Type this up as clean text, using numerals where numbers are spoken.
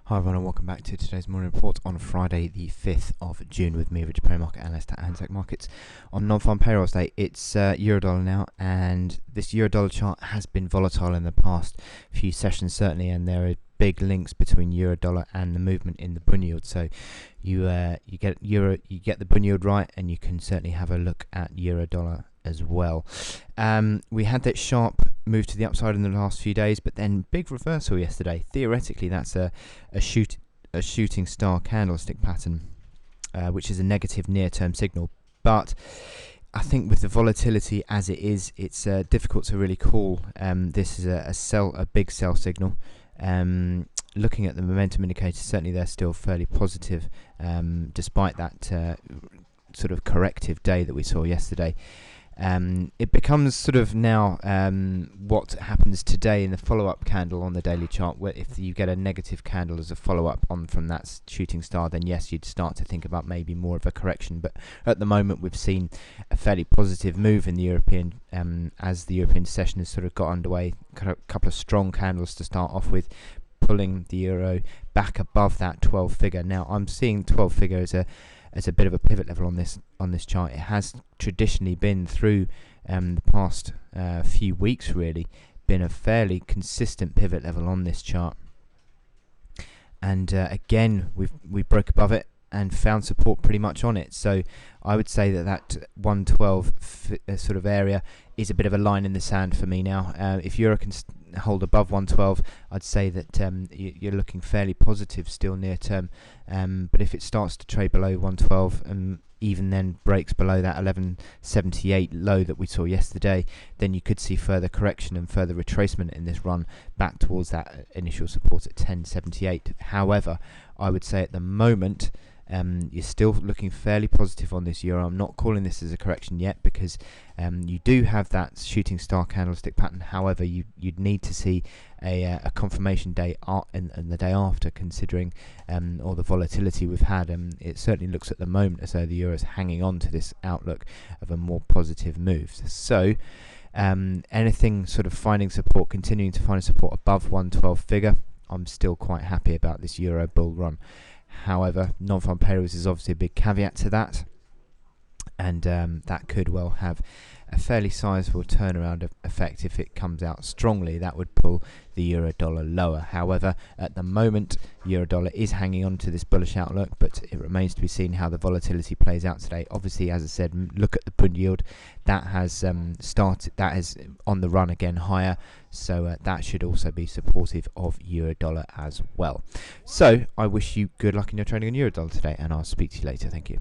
Hi everyone and welcome back to today's morning report on Friday the 5th of June with me, Richard Market Analyst at Anzac Markets. On Non-farm Payrolls Day, it's Eurodollar now, and this Eurodollar chart has been volatile in the past few sessions certainly, and there are big links between Eurodollar and the movement in the bund yield. So you get the bund yield right, and you can certainly have a look at Eurodollar as well. We had that sharp move to the upside in the last few days, but then big reversal yesterday. Theoretically, that's a shooting star candlestick pattern, which is a negative near-term signal. But I think with the volatility as it is, it's difficult to really call. This is a big sell signal. Looking at the momentum indicators, certainly they're still fairly positive, despite that sort of corrective day that we saw yesterday. It becomes sort of now what happens today in the follow-up candle on the daily chart, where if you get a negative candle as a follow-up on from that shooting star, then yes, you'd start to think about maybe more of a correction. But at the moment, we've seen a fairly positive move in the European, as the European session has sort of got underway. A couple of strong candles to start off with, pulling the euro back above that 12 figure. Now I'm seeing 12 figure as a bit of a pivot level on this chart. It has traditionally been through the past few weeks really been a fairly consistent pivot level on this chart, and again we broke above it and found support pretty much on it. So I would say that 112 sort of area is a bit of a line in the sand for me now. If euro can hold above 112, I'd say that you're looking fairly positive still near term. But if it starts to trade below 112 and even then breaks below that 1178 low that we saw yesterday, then you could see further correction and further retracement in this run back towards that initial support at 1078. However, I would say at the moment, you're still looking fairly positive on this euro. I'm not calling this as a correction yet because you do have that shooting star candlestick pattern. However, you'd need to see a confirmation day and the day after, considering all the volatility we've had. It certainly looks at the moment as though the euro is hanging on to this outlook of a more positive move. So anything sort of finding support, continuing to find support above 112 figure, I'm still quite happy about this euro bull run. However, non-farm payrolls is obviously a big caveat to that, and that could well have a fairly sizable turnaround effect. If it comes out strongly, that would pull the euro dollar lower. However, at the moment, euro dollar is hanging on to this bullish outlook, but it remains to be seen how the volatility plays out today. Obviously, as I said, look at the bund yield. That has started, that is on the run again higher, so that should also be supportive of euro dollar as well. So I wish you good luck in your trading on euro dollar today, and I'll speak to you later. Thank you.